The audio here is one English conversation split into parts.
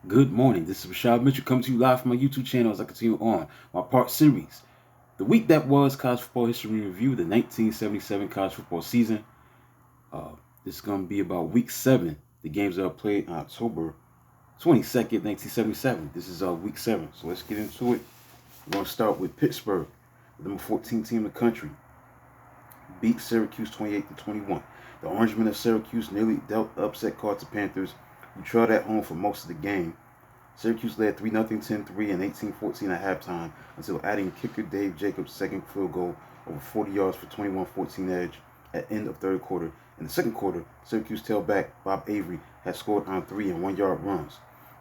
Good morning. This is Rashad Mitchell coming to you live from my YouTube channel as I continue on my part series. The week that was college football history review, the 1977 college football season. Uh, this is going to be about week 7. The games that are played on October 22nd, 1977. This is week 7. So let's get into it. We're going to start with Pittsburgh, the number 14 team in the country. Beat Syracuse 28-21. The Orangemen of Syracuse nearly dealt upset card to Panthers, who trailed at home for most of the game. Syracuse led 3-0, 10-3, and 18-14 at halftime until adding kicker Dave Jacobs' second field goal over 40 yards for 21-14 edge at end of third quarter. In the second quarter, Syracuse tailback Bob Avery had scored on 3 and 1-yard runs.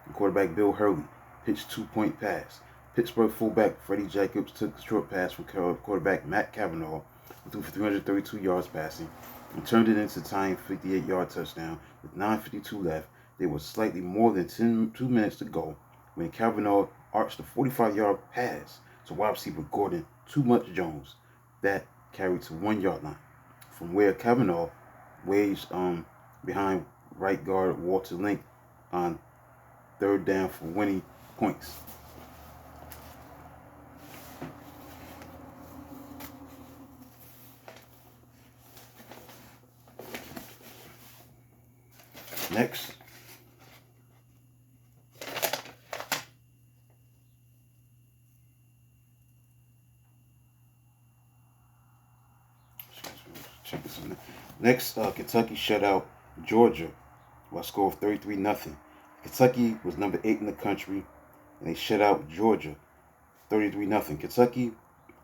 And quarterback Bill Hurley pitched 2-point pass. Pittsburgh fullback Freddie Jacobs took the short pass from quarterback Matt Cavanaugh, who threw for 332 yards passing, and turned it into a tying 58-yard touchdown with 9:52 left. There was slightly more than 2 minutes to go when Cavanaugh arched a 45-yard pass to wide receiver Gordon Too Much Jones that carried to 1-yard line, from where Cavanaugh waged behind right guard Walter Link on third down for winning points. Next, check this out. Next, Kentucky shut out Georgia by a score of 33-0. Kentucky was number 8 in the country, and they shut out Georgia 33-0. Kentucky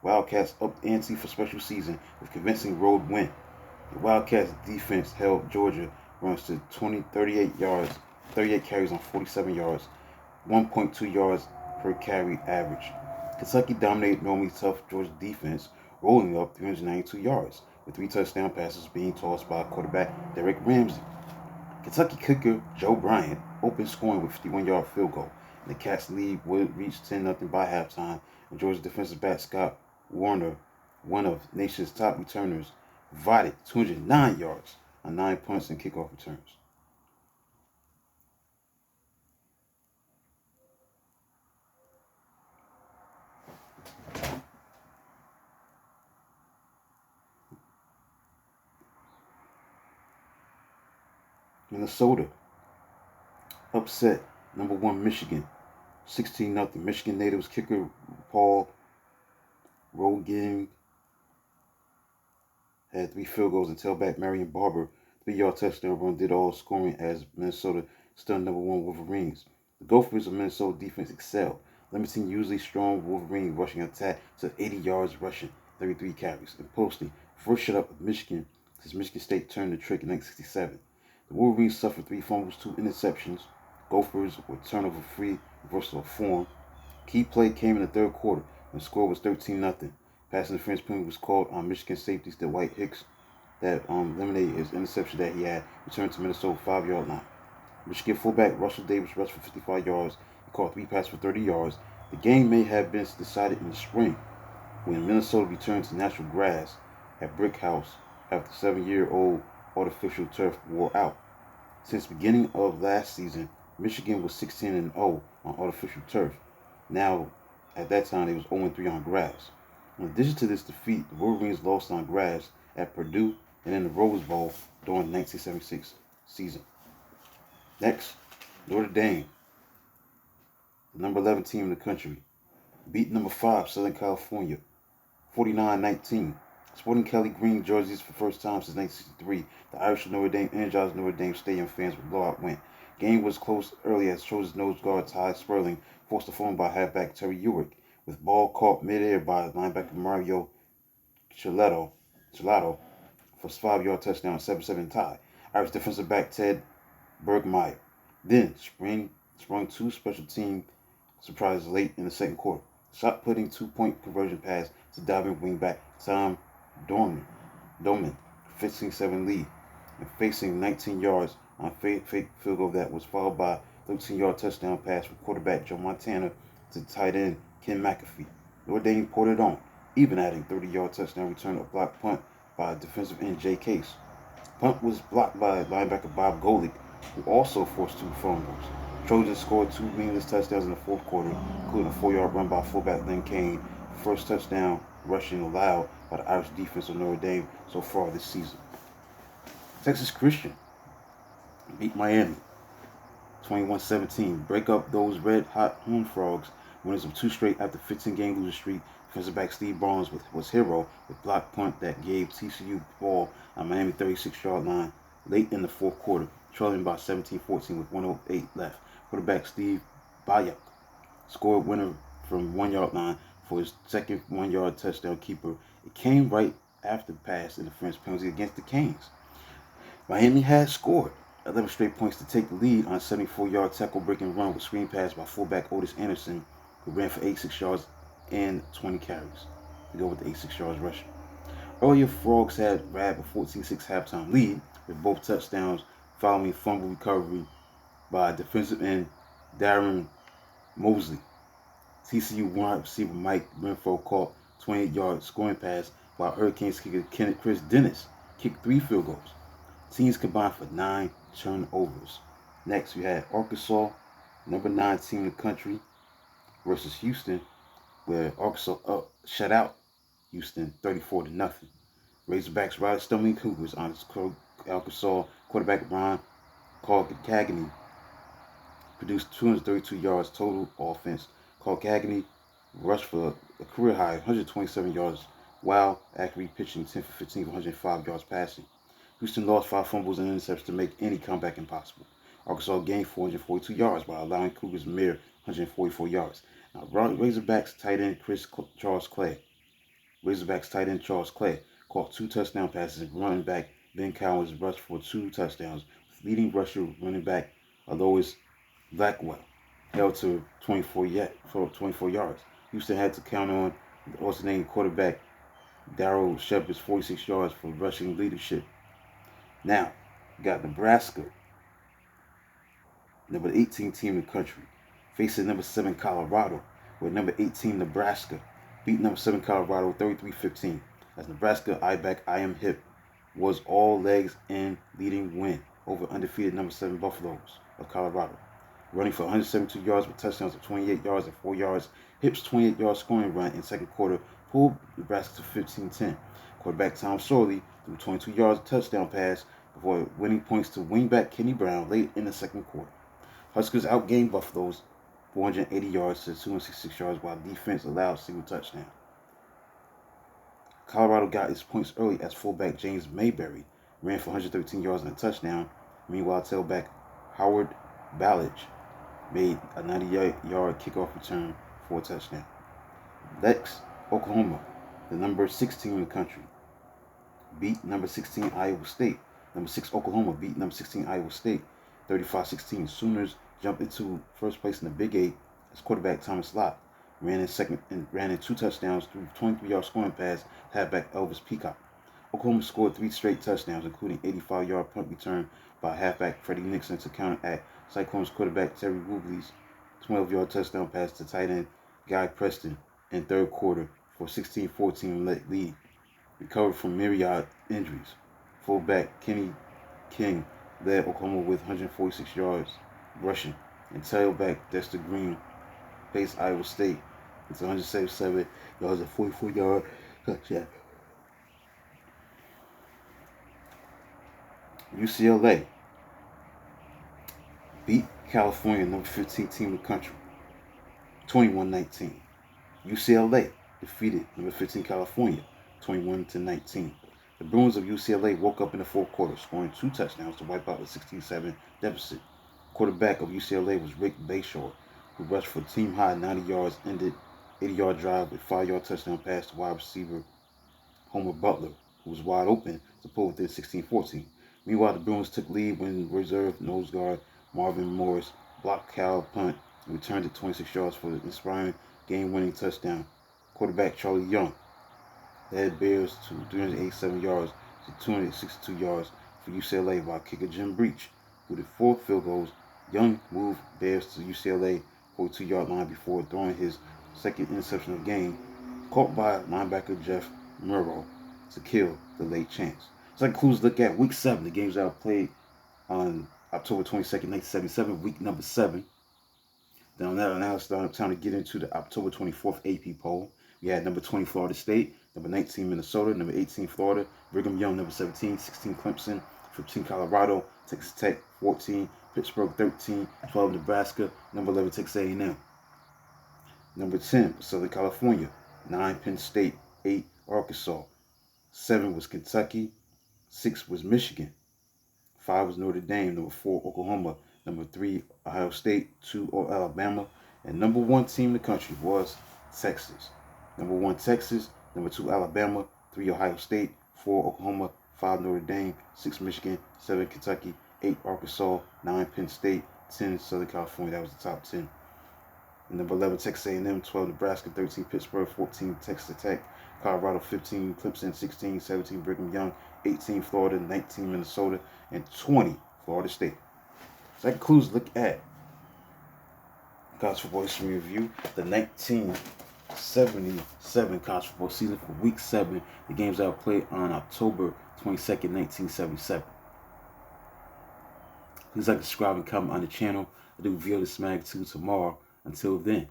Wildcats upped ante for special season with convincing road win. The Wildcats defense held Georgia runs to 38 yards, 38 carries on 47 yards, 1.2 yards per carry average. Kentucky dominated normally tough Georgia defense, rolling up 392 yards, with 3 touchdown passes being tossed by quarterback Derek Ramsey. Kentucky kicker Joe Bryant opened scoring with a 51-yard field goal, and the Cats' lead would reach 10-0 by halftime, and Georgia defensive back Scott Warner, one of the nation's top returners, provided 209 yards on 9 punts and kickoff returns. Minnesota upset number 1 Michigan 16-0. Michigan natives kicker Paul Rogan had 3 field goals and tailback Marion Barber 3-yard touchdown run did all scoring as Minnesota stunned number 1 Wolverines. The Gophers of Minnesota defense excelled, limiting usually strong Wolverine rushing attack to 80 yards rushing, 33 carries, and posting first shutout of Michigan since Michigan State turned the trick in 1967. The Wolverines suffered 3 fumbles, 2 interceptions. Gophers were turnover-free, versatile form. Key play came in the third quarter when the score was 13-0. Pass interference penalty was called on Michigan safeties Dwight Hicks that eliminated his interception that he had returned to Minnesota 5-yard line. Michigan fullback Russell Davis rushed for 55 yards. He caught 3 passes for 30 yards. The game may have been decided in the spring when Minnesota returned to natural grass at Brick House after 7-year-old artificial turf wore out. Since the beginning of last season, Michigan was 16-0 on artificial turf. Now, at that time, it was 0-3 on grass. In addition to this defeat, the Wolverines lost on grass at Purdue and in the Rose Bowl during the 1976 season. Next, Notre Dame, the number 11 team in the country, beat number 5 Southern California 49-19. Sporting Kelly green jerseys for the first time since 1963. The Irish of Notre Dame energized Notre Dame Stadium fans with blowout win. Game was close early as Trojan's nose guard Ty Sperling forced a fumble by halfback Terry Urick, with ball caught midair by linebacker Mario Chilato for a 5-yard touchdown, 7-7 tie. Irish defensive back Ted Bergmeyer then sprung 2 special team surprises late in the second quarter. Shot putting 2-point conversion pass to diving wingback Tom Doman, 15-7 lead, and facing 19 yards on a fake field goal that was followed by a 13-yard touchdown pass from quarterback Joe Montana to tight end Ken McAfee. Notre Dame poured it on, even adding 30-yard touchdown return a blocked punt by defensive end Jay Case. Punt was blocked by linebacker Bob Golick, who also forced 2 fumbles. Trojans scored two meaningless touchdowns in the fourth quarter, including a 4-yard run by fullback Lynn Kane, first touchdown rushing allowed by the Irish defense of Notre Dame so far this season. Texas Christian beat Miami 21-17. Break up those red-hot Horned Frogs, winners of two straight after 15-game losing streak. Defensive back Steve Barnes was hero with block punt that gave TCU ball on Miami 36-yard line late in the fourth quarter, trailing by 17-14 with 1:08 left. Quarterback Steve Bayuk scored winner from 1-yard line for his second 1-yard touchdown keeper. It came right after the pass interference penalty against the Canes. Miami had scored 11 straight points to take the lead on a 74-yard tackle-breaking run with screen pass by fullback Otis Anderson, who ran for 86 yards and 20 carries to go with the 86 yards rushing. Earlier, Frogs had grabbed a 14-6 halftime lead with both touchdowns following fumble recovery by defensive end Darren Mosley. TCU wide receiver Mike Renfro caught 28-yard scoring pass while Hurricanes kicker Chris Dennis kicked 3 field goals. Teams combined for 9 turnovers. Next, we had Arkansas, number 9 team in the country, versus Houston, where Arkansas shut out Houston 34-0. Razorbacks routed stumbling Cougars on Arkansas quarterback Ron Cagney produced 232 yards total offense. Cagney rushed for a career high 127 yards while accurately pitching 10 for 15 for 105 yards passing. Houston lost 5 fumbles and interceptions to make any comeback impossible. Arkansas gained 442 yards while allowing Cougars a mere 144 yards. Now, Razorbacks tight end Charles Clay caught 2 touchdown passes and running back Ben Cowens rushed for 2 touchdowns, with leading rusher running back Alois Blackwell held to 24 yards. Houston had to count on the alternating quarterback Darryl Shepard's 46 yards for rushing leadership. Now, we got Nebraska, number 18 team in the country, facing number 7 Colorado, where number 18 Nebraska beat number 7 Colorado 33-15. As Nebraska I-back I am hip was all legs and leading win over undefeated number 7 Buffaloes of Colorado. Running for 172 yards with touchdowns of 28 yards and 4 yards, Hip's 28-yard scoring run in second quarter pulled Nebraska to 15-10. Quarterback Tom Sorley threw 22 yards touchdown pass before winning points to wingback Kenny Brown late in the second quarter. Huskers outgained Buffaloes 480 yards to 266 yards while defense allowed a single touchdown. Colorado got its points early as fullback James Mayberry ran for 113 yards and a touchdown. Meanwhile, tailback Howard Ballage made a 90-yard kickoff return for a touchdown. Next, Oklahoma, the number 6 team in the country, beat number 16 Iowa State. Number 6 Oklahoma beat number 16 Iowa State 35-16. Sooners jumped into first place in the Big 8 as quarterback Thomas Lott ran in 2 touchdowns through 23-yard scoring pass halfback Elvis Peacock. Oklahoma scored 3 straight touchdowns, including 85-yard punt return by halfback Freddie Nixon to counteract Cyclones quarterback Terry Woodley's 12-yard touchdown pass to tight end Guy Preston in third quarter for 16-14 lead. Recovered from myriad injuries. Fullback Kenny King led Oklahoma with 146 yards rushing, and tailback Dexter Green faced Iowa State with 177 yards and 44-yard touchdown. UCLA beat California, number 15 team in the country, 21-19. UCLA defeated number 15 California, 21-19. The Bruins of UCLA woke up in the fourth quarter, scoring 2 touchdowns to wipe out a 16-7 deficit. Quarterback of UCLA was Rick Bayshore, who rushed for team-high 90 yards, ended 80-yard drive with 5-yard touchdown pass to wide receiver Homer Butler, who was wide open to pull within 16-14. Meanwhile, the Bruins took lead when reserve nose guard Marvin Morris blocked Cal punt and returned it 26 yards for the inspiring game-winning touchdown. Quarterback Charlie Young led Bears to 387 yards to 262 yards for UCLA, while kicker Jim Breach, who did 4 field goals. Young moved Bears to UCLA 42-yard line before throwing his second interception of the game, caught by linebacker Jeff Murrow to kill the late chance. So that concludes look at Week 7, the games that were played on October 22nd, 1977, week number 7. Now it's time to get into the October 24th AP poll. We had number 20 Florida State, number 19 Minnesota, number 18 Florida, Brigham Young, number 17, 16 Clemson, 15 Colorado, Texas Tech, 14 Pittsburgh, 13, 12 Nebraska, number 11 Texas A&M. Number 10 Southern California, 9 Penn State, 8 Arkansas, 7 was Kentucky, 6 was Michigan, 5 was Notre Dame, number 4 Oklahoma, number 3 Ohio State, 2 Alabama, and number 1 team in the country was Texas. Number 1 Texas, number 2 Alabama, 3 Ohio State, 4 Oklahoma, 5 Notre Dame, 6 Michigan, 7 Kentucky, 8 Arkansas, 9 Penn State, 10 Southern California. That was the top 10. And number 11 Texas A&M, 12 Nebraska, 13 Pittsburgh, 14 Texas Tech, Colorado, 15 Clemson, 16, 17 Brigham Young, 18 Florida, 19 Minnesota, and 20 Florida State. So that concludes a look at college football history review, the 1977 college football season for week 7. The games that were played on October 22nd, 1977. Please like, subscribe, and comment on the channel. I do review this magnitude tomorrow. Until then,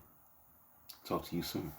talk to you soon.